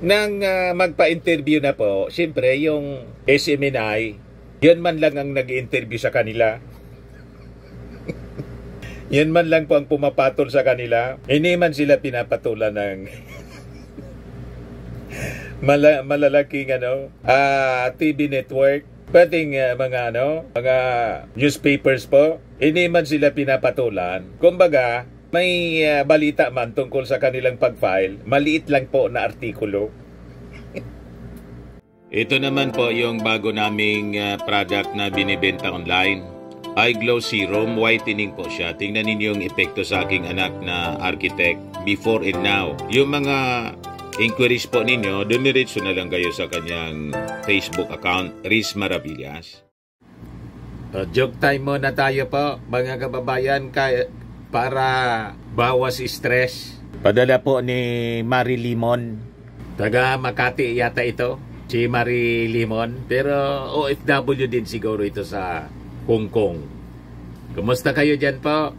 Nang magpa-interview na po, siyempre yung SMNI, yun man lang ang nag-interview sa kanila. Yun man lang po ang pumapatol sa kanila. Hindi man sila pinapatulan ng malalaking TV network. Pating mga newspapers po. Hindi man sila pinapatulan. Kumbaga, may balita man tungkol sa kanilang pag-file, maliit lang po na artikulo. Ito naman po yung bago naming product na binibenta online. iGlow Serum, whitening po siya. Tingnan ninyo yung epekto sa aking anak na architect before and now. Yung mga inquiries po ninyo, dumiretso na lang kayo sa kanyang Facebook account, Riz Maravillas. Joke time muna tayo po, mga kababayan, para bawas stress. Padala po ni Marie Limon. Taga Makati yata ito, si Marie Limon. Pero OFW din siguro ito sa Hong Kong. Kumusta kayo dyan po?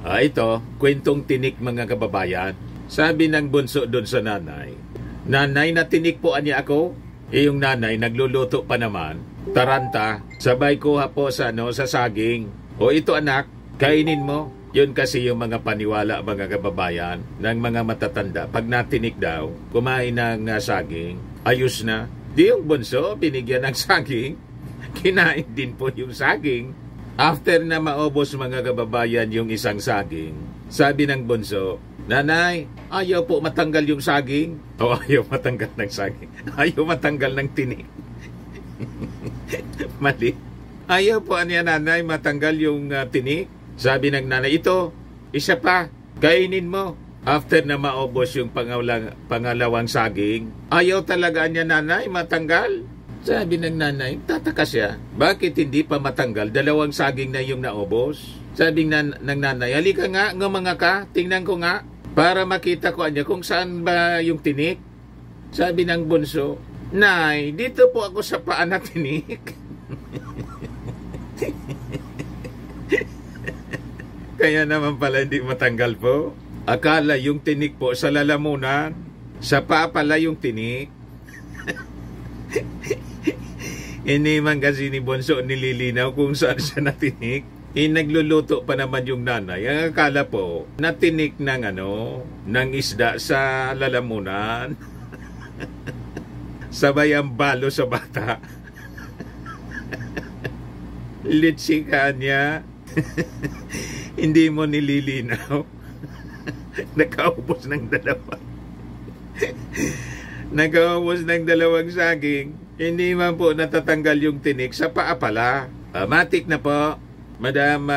Ito, kwentong tinik mga kababayan. Sabi ng bunso doon sa nanay, "Nanay, natinik po niya ako." Yung nanay, nagluluto pa naman. Taranta, sabay kuha po sa saging. "O ito anak, kainin mo." Yun kasi yung mga paniwala mga kababayan ng mga matatanda. Pag natinik daw, kumain ng saging, ayos na. Di yung bunso, binigyan ng saging. Kinain din po yung saging. After na maubos mga kababayan yung isang saging, sabi ng bunso, "Nanay, ayaw po matanggal yung saging." O ayaw matanggal ng saging. Ayaw matanggal ng tinik. Mali. Ayaw po niya nanay matanggal yung tinik. Sabi ng nanay, "Ito, isa pa, kainin mo." After na maubos yung pangalawang saging, ayaw talaga niya nanay matanggal. Sabi ng nanay, tataka siya, bakit hindi pa matanggal? Dalawang saging na yung naubos. Sabi ng nanay, "Halika nga, ngumanga ka, tingnan ko nga, para makita ko niya kung saan ba yung tinik." Sabi ng bunso, "Nay, dito po ako sa paa na tinik." Kaya naman pala hindi matanggal po. Akala yung tinik po sa lalamunan, sa paa pala yung tinik. Hindi man kasi ni bunso nililinaw kung saan siya natinik. Nagluluto pa naman yung nanay. Ang akala po, natinik ng isda sa lalamunan. Sabay ang balo sa bata. Litsika niya. Hindi mo nililinaw. Nakaubos ng dalawa. Nakaubos ng dalawang saging. Hindi man po natatanggal yung tinik sa paa pala. Matik na po, Madam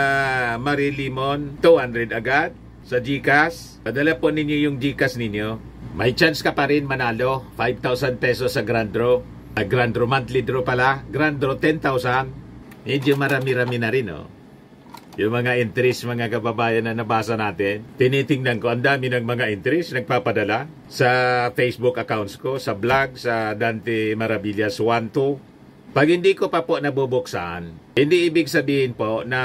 Marie Limon, 200 agad sa GCash. Padala po ninyo yung GCash ninyo. May chance ka pa rin manalo, 5,000 pesos sa Grand Draw. Grand Draw, monthly draw pala. Grand Draw, 10,000. Medyo marami-rami na rin, Yung mga entries, mga kababayan na nabasa natin, tinitingnan ko, ang dami ng mga entries nagpapadala sa Facebook accounts ko, sa blog, sa Dante Maravillas 1-2. Pag hindi ko pa po nabubuksan, hindi ibig sabihin po na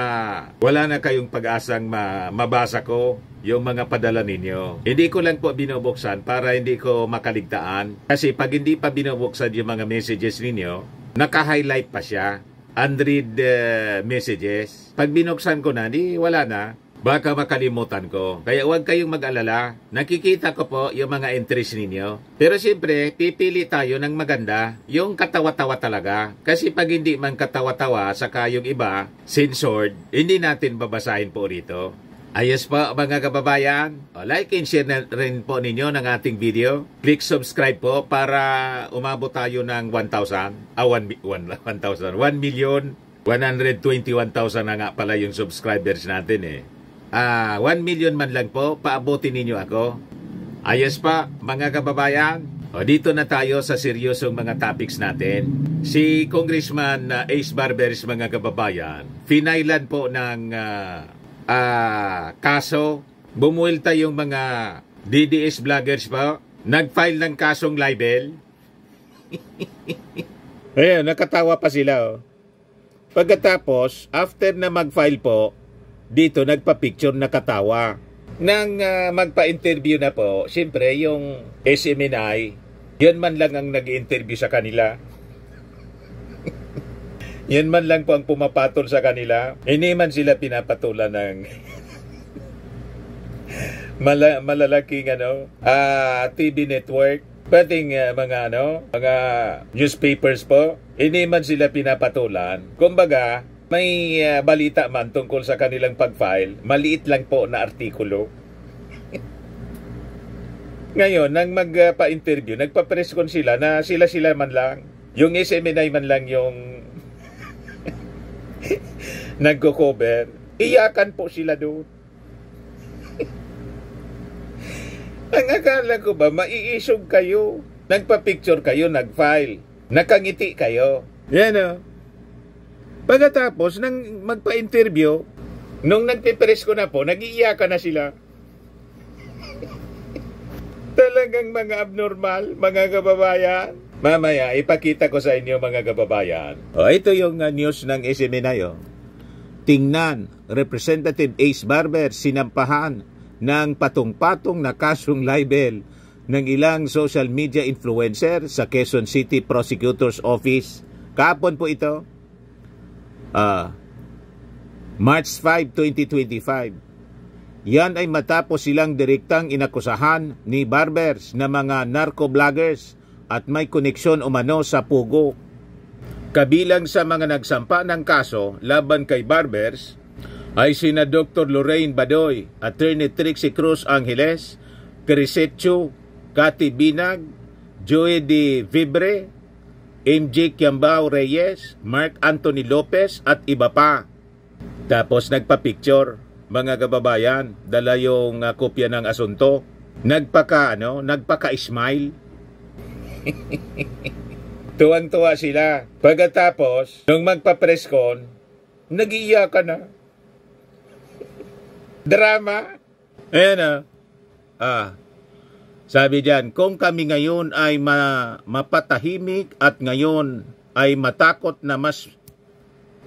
wala na kayong pag-asang mabasa ko yung mga padala ninyo. Hindi ko lang po binubuksan para hindi ko makaligtaan. Kasi pag hindi pa binubuksan yung mga messages ninyo, naka-highlight pa siya. 100 messages. Pag binuksan ko na, wala na. Baka makalimutan ko. Kaya huwag kayong mag-alala. Nakikita ko po yung mga entries ninyo. Pero siyempre, pipili tayo ng maganda. Yung katawa-tawa talaga. Kasi pag hindi man katawa-tawa, saka yung iba, censored, hindi natin babasahin po rito. Ayos po mga kababayan. Like and share na rin po ninyo ng ating video. Click subscribe po para umabot tayo ng 1,000. 1,121,000 na nga pala yung subscribers natin 1 million man lang po, paabutin ninyo ako. Ayos pa mga kababayan. Dito na tayo sa seryosong mga topics natin. Si Congressman Ace Barbers mga kababayan, finailan po ng kaso. Bumuelta yung mga DDS vloggers po. Nag-file ng kasong libel. Ayan, nakatawa pa sila. Pagkatapos, after na mag-file po, dito nagpa-picture nakatawa. Nang magpa-interview na po, siyempre yung SMNI, Yan man lang ang nag-interview sa kanila. Yan man lang po ang pumapatol sa kanila. Hindi man sila pinapatulan ng malalaking TV network. Pating mga newspapers po. Hindi man sila pinapatulan. Kumbaga, may balita man tungkol sa kanilang pag-file. Maliit lang po na artikulo. Ngayon, nang magpa-interview, nagpa-press-con sila na sila man lang. Yung SMNI man lang yung nagko-cover. Iyakan po sila doon. Ang akala ko ba, maiisog kayo. Nagpa-picture kayo, nag-file. Nakangiti kayo. Yan o. Pagkatapos, nang magpa-interview, nung nagpipress ko na po, nag-iiyakan na sila. Talagang mga abnormal, mga kababayan. Mamaya, ipakita ko sa inyo mga kababayan. Ito yung news ng SMNI. Tingnan, Representative Ace Barber sinampahan ng patong-patong na kasong libel ng ilang social media influencer sa Quezon City Prosecutor's Office. Kahapon po ito. March 5, 2025. Yan ay matapos silang direktang inakusahan ni Barbers na mga narco-vloggers at may koneksyon umano sa Pugo. Kabilang sa mga nagsampa ng kaso laban kay Barbers ay sina Dr. Lorraine Badoy, Attorney Trixie Cruz Angeles, Crisette Chu, Cathy Binag, Joey de Vibre, MJ Kiambao Reyes, Mark Anthony Lopez at iba pa. Tapos nagpa-picture. Mga kababayan, dala yung kopya ng asunto. Nagpaka-smile. Tuwang-tuwa sila. Pagkatapos, nung magpa-press con, nag-iiyakan na. Drama. Ayan sabi diyan, kung kami ngayon ay mapatahimik at ngayon ay matakot na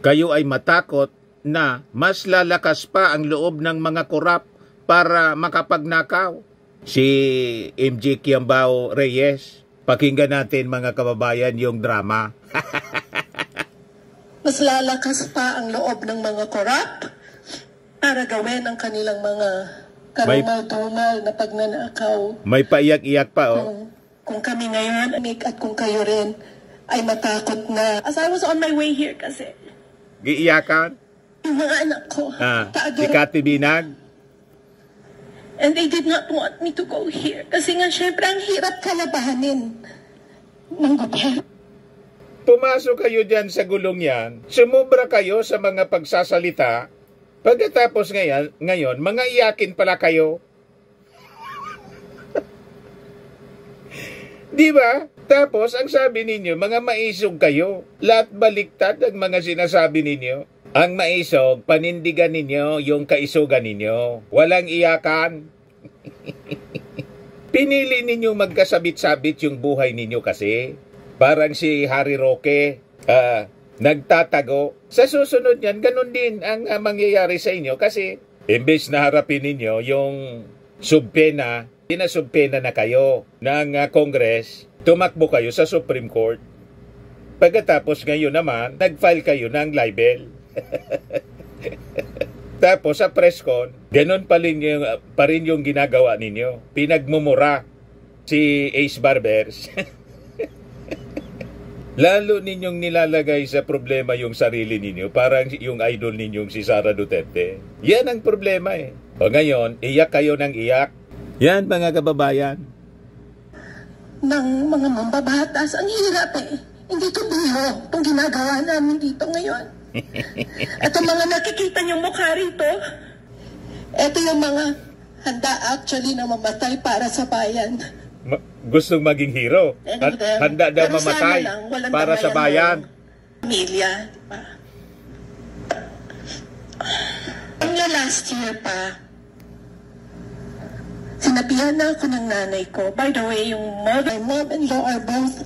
kayo ay matakot na mas lalakas pa ang loob ng mga korap para makapagnakaw. Si MJ Kiambao Reyes, pakinggan natin mga kababayan yung drama. Mas lalakas pa ang loob ng mga korap para gawin ang kanilang mga karumal-dumal na pagnanakaw. May paiyak-iyak pa Kung kami ngayon, at kung kayo rin, ay matakot na. As I was on my way here kasi. Giiyakan? Yung mga anak ko. Si Cathy Binag. And they did not want me to go here. Kasi nga, syempre, ang hirap kalabahanin ng gobyerno. Pumasok kayo dyan sa gulong yan. Sumubra kayo sa mga pagsasalita. Pagkatapos ngayon, mga iyakin pala kayo. Di ba? Tapos, ang sabi ninyo, mga maisog kayo. Lahat baliktad ang mga sinasabi ninyo. Ang maisog, panindigan ninyo yung kaisugan ninyo. Walang iyakan. Pinili ninyo magkasabit-sabit yung buhay ninyo kasi. Parang si Harry Roque, nagtatago. Sa susunod yan, ganun din ang mangyayari sa inyo kasi imbes na harapin ninyo yung subpena, pinasubpena na kayo ng Congress, tumakbo kayo sa Supreme Court. Pagkatapos ngayon naman, nag-file kayo ng libel. Tapos sa press con, ganun pa rin yung ginagawa ninyo. Pinagmumura si Ace Barbers. Lalo ninyong nilalagay sa problema yung sarili ninyo. Parang yung idol ninyong si Sara Duterte. Yan ang problema O ngayon, iyak kayo ng iyak. Yan mga kababayan. Ng mga mambabatas, ang hirap Hindi to biro itong ginagawa namin dito ngayon. At ang mga nakikita niyong mukha rito, ito yung mga handa actually na mamatay para sa bayan. Gustong maging hero. Handa daw mamatay para sa bayan. Pamilya, diba? Last year pa, sinabihan na ako ng nanay ko. By the way, my mom-in-law are both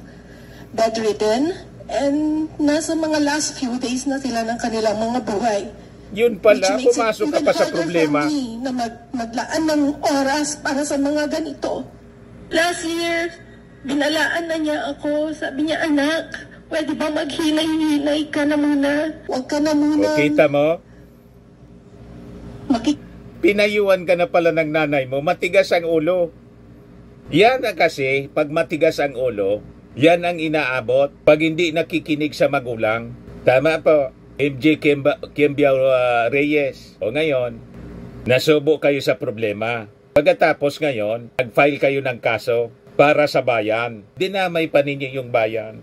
bedridden. And nasa mga last few days na sila ng kanilang mga buhay. Yun pala, pumasok ka pa sa problema. Na maglaan ng oras para sa mga ganito. Last year, Binalaan na niya ako. Sabi niya, anak, pwede ba maghinay-hinay ka na muna? Huwag ka na muna. O kita mo, pinayuan ka na pala ng nanay mo, matigas ang ulo. Yan ang kasi, pag matigas ang ulo, yan ang inaabot pag hindi nakikinig sa magulang. Tama po, MJ Kiembiao Reyes. O ngayon, nasubo kayo sa problema. Pagkatapos ngayon, nag-file kayo ng kaso para sa bayan. Dinamay pa ninyo yung bayan.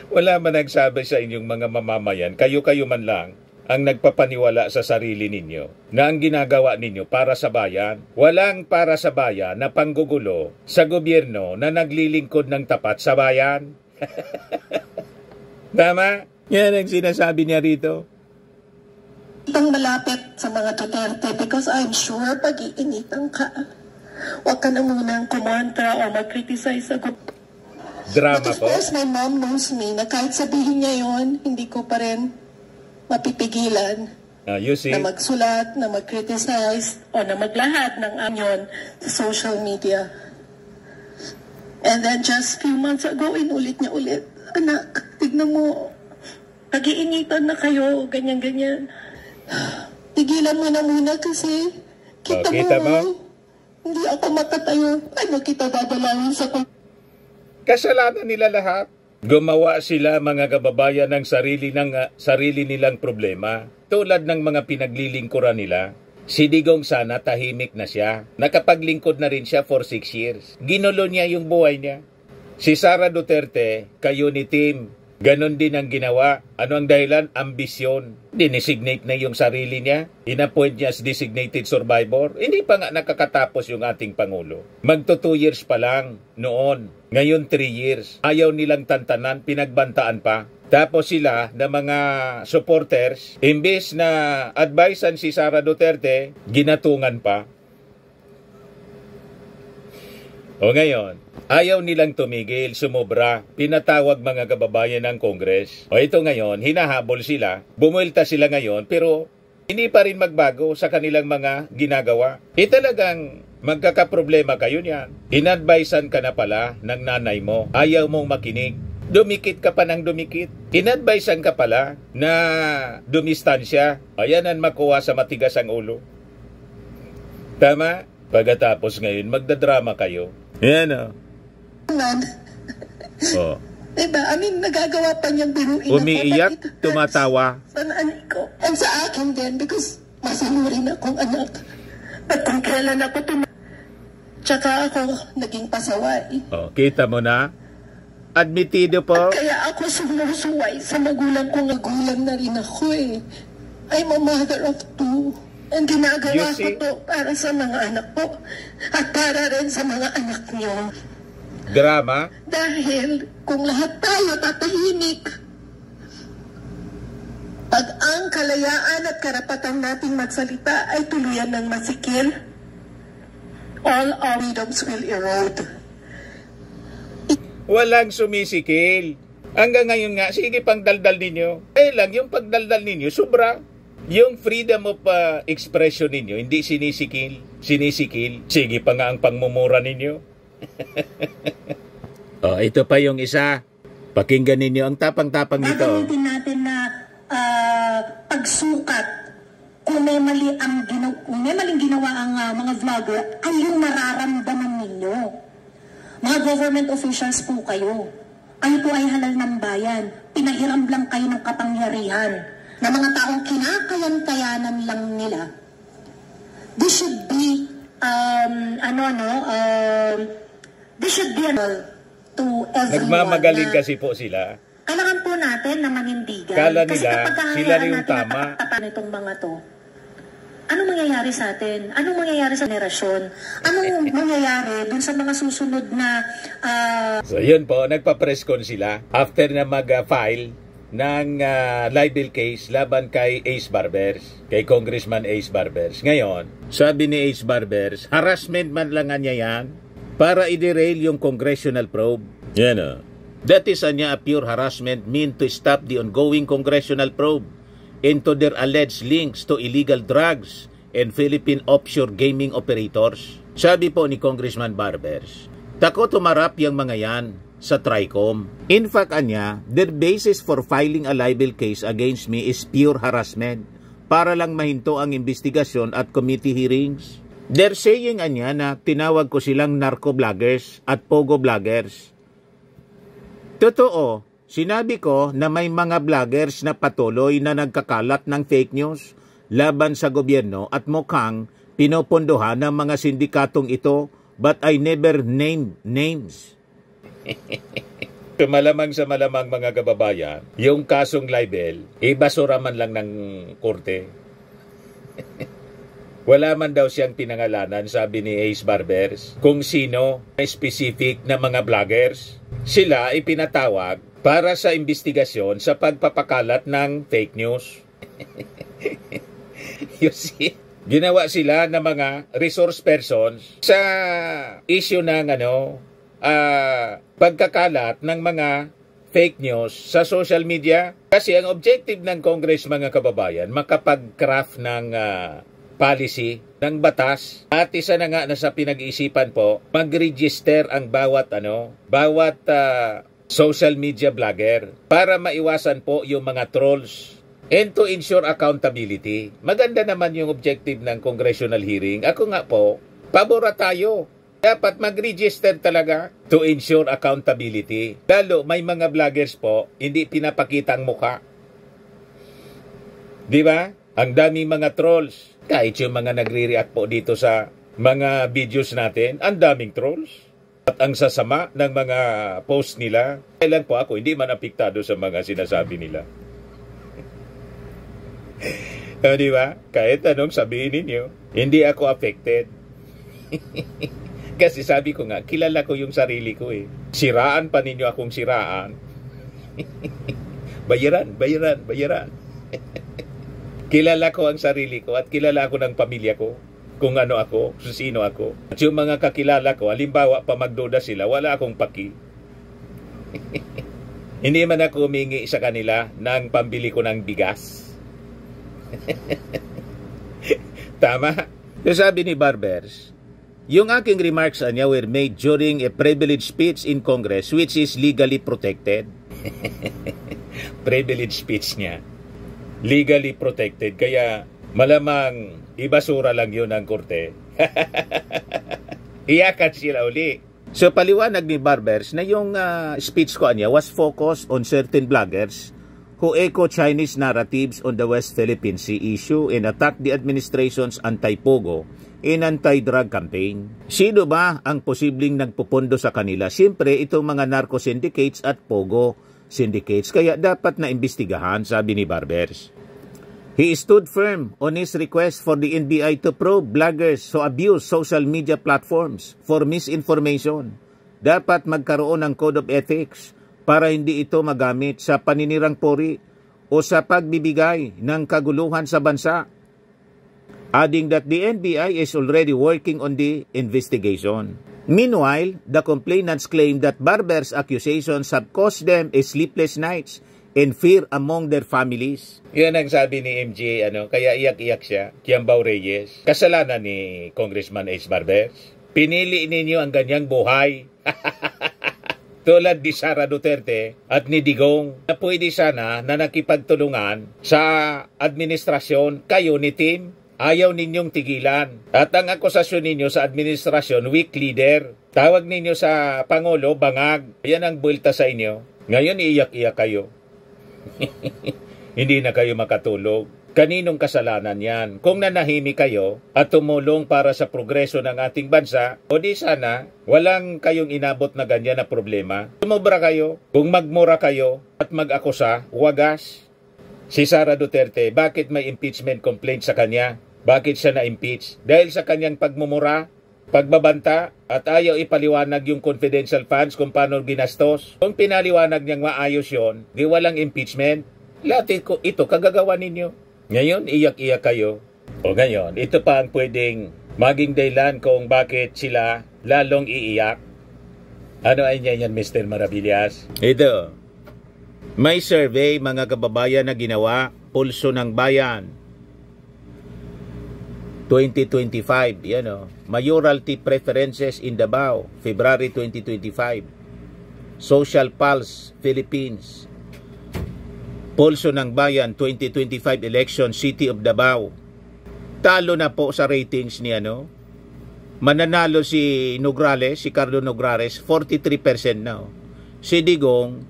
Wala man nagsabi sa inyong mga mamamayan, kayo-kayo man lang ang nagpapaniwala sa sarili ninyo na ang ginagawa ninyo para sa bayan. Walang para sa bayan na panggugulo sa gobyerno na naglilingkod ng tapat sa bayan. Tama? Yan ang sinasabi niya rito. Itang malapit sa mga Duterte because I'm sure pag-iinitan ka. Huwag ka na munang kumontra o mag-criticize sa Drama But of po. course, my mom knows me na kahit sabihin niya yon, hindi ko pa rin mapipigilan You see? na magsulat, na mag-criticize, o na maglahat ng anyon sa social media. And then just few months ago, inulit niya ulit, anak, tignan mo, nag-iinitan na kayo, ganyan-ganyan. Tigilan mo na muna kasi, kita mo, hindi ako makatayo. Ano kita dadalawin sa Kasalanan nila lahat. Gumawa sila mga kababayan ng sarili nilang problema. Tulad ng mga pinaglilingkuran nila. Si Digong sana tahimik na siya. Nakapaglingkod na rin siya for 6 years. Ginulo niya yung buhay niya. Si Sara Duterte, kayo ni Tim, ganon din ang ginawa. Ano ang dahilan? Ambisyon. Dinesignate na yung sarili niya. Inappoint niya as designated survivor. Hindi pa nga nakakatapos yung ating Pangulo. Magto 2 years pa lang noon. Ngayon 3 years. Ayaw nilang tantanan, pinagbantaan pa. Tapos sila na mga supporters, imbes na advisean si Sara Duterte, ginatungan pa. O ngayon, ayaw nilang tumigil, sumobra, pinatawag mga kababayan ng Congress. O ito ngayon, hinahabol sila, bumuelta sila ngayon, pero hindi pa rin magbago sa kanilang mga ginagawa. Talagang magkakaproblema kayo niyan. Inadvisean ka na pala ng nanay mo, ayaw mong makinig. Dumikit ka pa ng dumikit. Inadvisean ka pala na dumistansya. Ayan ang makuha sa matigas ang ulo. Tama? Pagkatapos ngayon, magdadrama kayo. Yan o. Oh. Diba? I mean, nagagawa pa niyang biruin Umiiyak, ako. tumatawa. Sa nanay ko. And sa akin din because masama rin akong anak. At kung kailan ako tsaka ako naging pasaway. Oh, kita mo na? Admitido po. At kaya ako sumusuway sa magulang ko. Magulang na rin ako eh. I'm a mother of 2. And ginagawa ko to para sa mga anak ko. At para rin sa mga anak niyo. Drama? Dahil kung lahat tayo tatahimik, pag ang kalayaan at karapatan nating magsalita ay tuluyan ng masikil, all our freedoms will erode. Walang sumisikil. Hanggang ngayon nga, sige pang daldal ninyo. Lang, yung pagdaldal ninyo, sobra. Yung freedom of expression ninyo, hindi sinisikil. Sige pa nga ang pangmumura ninyo. Ito pa yung isa. Pakinggan ninyo ang tapang-tapang nito. Gagamitin natin na pagsukat kung may maling ginawa ang mga vlogger, ay yung mararamdaman ninyo. Mga government officials po kayo. Kayo po ay halal ng bayan. Pinahiram lang kayo ng kapangyarihan na mga taong kinakayan-kayanan lang nila. This should be this should be to everyone. Nagmamagaling kasi po sila. Kailangan po natin na manindigan. Kala Kasi nila, kapag sila rin yung tama. Itong mga to, anong mangyayari sa atin? Anong mangyayari sa generasyon? Anong mangyayari dun sa mga susunod na... So yun po, nagpa-press con sila after na mag-file ng libel case laban kay Ace Barbers, kay Congressman Ace Barbers. Ngayon, sabi ni Ace Barbers, harassment man lang niya yan para i-derail yung congressional probe. Yan o. That is a pure harassment meant to stop the ongoing congressional probe into their alleged links to illegal drugs and Philippine offshore gaming operators. Sabi po ni Congressman Barbers, Tako tumarap yung mga yan sa TRICOM. In fact, anya, their basis for filing a libel case against me is pure harassment para lang mahinto ang investigasyon at committee hearings. They're saying anya na tinawag ko silang narco-vloggers at pogo-vloggers. Totoo, sinabi ko na may mga vloggers na patuloy na nagkakalat ng fake news laban sa gobyerno at mukhang pinopondohan ng mga sindikatong ito, but I never named names. Malamang sa malamang mga kababayan, yung kasong libel, ibasura man lang ng korte. Wala man daw siyang pinangalanan, sabi ni Ace Barbers, kung sino specific na mga vloggers. Sila ipinatawag para sa investigasyon sa pagpapakalat ng fake news. You see? Ginawa sila ng mga resource persons sa issue ng pagkakalat ng mga fake news sa social media. Kasi ang objective ng Congress, mga kababayan, makapag-craft ng policy, ng batas. At isa na nga na sa pinag-iisipan po, mag-register ang bawat social media vlogger para maiwasan po yung mga trolls and to ensure accountability. Maganda naman yung objective ng congressional hearing. Ako nga po, pabora tayo. Dapat mag-register talaga to ensure accountability. Lalo may mga vloggers po, hindi pinapakita ang mukha. Di ba? Ang daming mga trolls. Kahit yung mga nagre-react po dito sa mga videos natin, ang daming trolls. At ang sasama ng mga post nila. Kailan po ako, hindi man apektado sa mga sinasabi nila. Di ba? Kahit anong sabihin ninyo, hindi ako affected. Kasi sabi ko nga, kilala ko yung sarili ko eh. Siraan pa ninyo akong siraan. Bayaran. Kilala ko ang sarili ko at kilala ko ng pamilya ko. Kung ano ako, sino ako. At yung mga kakilala ko, halimbawa pa magduda sila, wala akong paki. Hindi man ako humingi sa kanila ng pambili ko ng bigas. Tama? Sabi ni Barbers, yung aking remarks niya were made during a privileged speech in Congress which is legally protected. Privileged speech niya. Legally protected. Kaya malamang ibasura lang yun ng korte. Iyakan sila uli. So paliwanag ni Barbers na yung speech ko niya was focused on certain bloggers who echo Chinese narratives on the West Philippine Sea issue and attack the administration's anti-pogo in anti-drug campaign. Sino ba ang posibleng nagpupondo sa kanila? Siyempre, itong mga narco syndicates at pogo syndicates. Kaya dapat na imbestigahan, sabi ni Barbers. He stood firm on his request for the NBI to probe bloggers who abuse social media platforms for misinformation. Dapat magkaroon ng code of ethics para hindi ito magamit sa paninirang puri o sa pagbibigay ng kaguluhan sa bansa. Adding that the NBI is already working on the investigation. Meanwhile, the complainants claim that Barbers' accusations have caused them sleepless nights and fear among their families. Yan ang sabi ni MJ, kaya iyak-iyak siya, Kiambao Reyes. Kasalanan ni Congressman Ace Barbers. Pinili ninyo ang ganyang buhay. Tulad ni Sara Duterte at ni Digong na pwede sana na nakipagtulungan sa administrasyon kayo ni Tim. Ayaw ninyong tigilan. At ang akusasyon ninyo sa administrasyon, weak leader. Tawag ninyo sa Pangulo, bangag. Yan ang buwelta sa inyo. Ngayon, iiyak-iyak kayo. Hindi na kayo makatulog. Kaninong kasalanan yan? Kung nanahimik kayo at tumulong para sa progreso ng ating bansa, o di sana, walang kayong inabot na ganyan na problema. Sumobra kayo. Kung magmura kayo at mag-akusa, wagas. Si Sara Duterte, bakit may impeachment complaint sa kanya? Bakit siya na-impeach? Dahil sa kanyang pagmumura, pagbabanta, at ayaw ipaliwanag yung confidential funds kung paano ginastos. Kung pinaliwanag niyang maayos yon, di walang impeachment. Lahat ito kagagawa ninyo. Ngayon, iyak-iyak kayo. O ngayon, ito pa ang pwedeng maging dahilan kung bakit sila lalong iiyak. Ano ay niya yan, Mr. Maravillas? Ito. May survey, mga kababayan, na ginawa, Pulso ng Bayan. 2025, yan o. Mayoralty preferences in Davao, February 2025. Social Pulse, Philippines. Pulso ng Bayan, 2025 election, City of Davao. Talo na po sa ratings ni ano. Mananalo si Nograles, si Carlo Nograles, 43% na. Si Digong,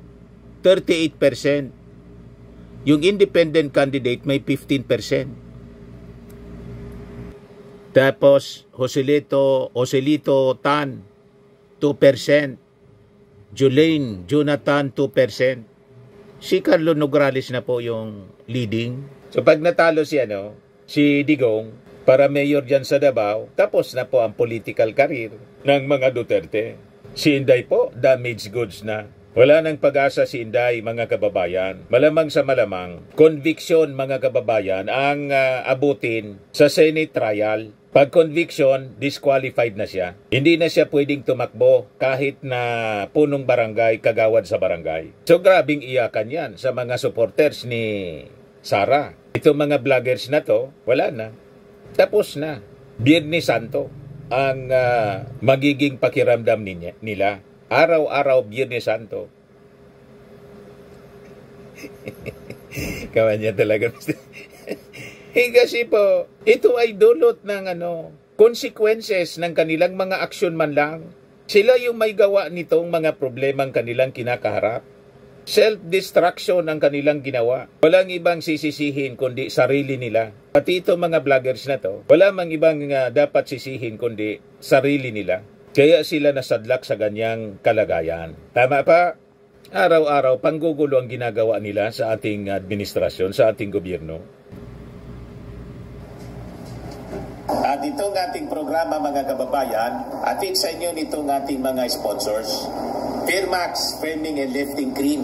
38%. Yung independent candidate may 15%. Tapos, Joselito Tan, 2%. Julaine Jonathan, 2%. Si Carlo Nograles na po yung leading. So, pag natalo si Digong, para mayor dyan sa Davao, tapos na po ang political career ng mga Duterte. Si Inday po, damaged goods na. Wala nang pag-asa si Inday, mga kababayan. Malamang sa malamang, conviction, mga kababayan, ang abutin sa Senate trial. Pag conviction, disqualified na siya. Hindi na siya pwedeng tumakbo kahit na punong barangay, kagawad sa barangay. So grabing iyakan yan sa mga supporters ni Sara. Itong mga vloggers na to, wala na. Tapos na. Biyernes Santo ang magiging pakiramdam nila. Araw-araw Biyernes Santo. Kawan niya talaga. Kasi po, ito ay dulot ng consequences ng kanilang mga aksyon man lang. Sila yung may gawa nitong mga problemang kanilang kinakaharap. Self-destruction ang kanilang ginawa. Walang ibang sisisihin kundi sarili nila. Pati ito mga vloggers na to, wala mang ibang dapat sisihin kundi sarili nila. Kaya sila nasadlak sa ganyang kalagayan. Tama pa? Araw-araw, panggugulo ang ginagawa nila sa ating administrasyon, sa ating gobyerno. At itong ating programa, mga kababayan, atin sa inyo nitong ating mga sponsors. Firmax Firming and Lifting Cream.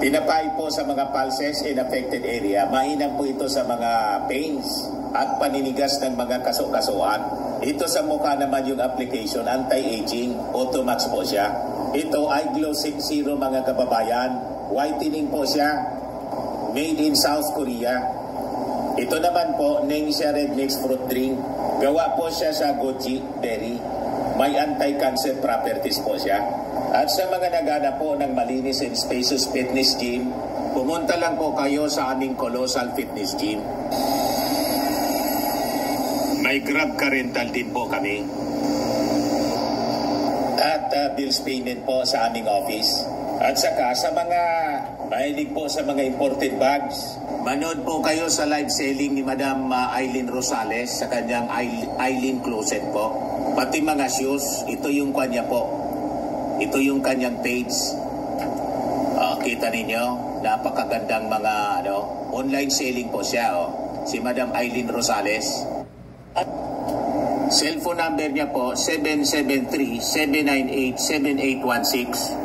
Pinapay po sa mga pulses in affected area. Mainam po ito sa mga pains at paninigas ng mga kaso-kasuan. Ito sa mukha naman yung application, anti-aging, Automax po siya. Ito ay Glow 60, mga kababayan. Whitening po siya. Made in South Korea. Ito naman po, Ningxia Red Mix Fruit Drink. Gawa po siya sa goji berry. May anti-cancer properties po siya. At sa mga nagana po ng malinis and spacious fitness gym, pumunta lang po kayo sa aming Colossal Fitness Gym. May Grab car rental din po kami. At bills payment po sa aming office. At saka sa mga mahilig po sa mga imported bags, manood po kayo sa live selling ni Madam Aileen Rosales sa kanyang Aileen Closet po. Pati mga shoes, ito yung kanya po. Ito yung kanyang page. Kita ninyo, napakagandang mga online selling po siya. Si Madam Aileen Rosales. At cellphone number niya po, 773-798-7816.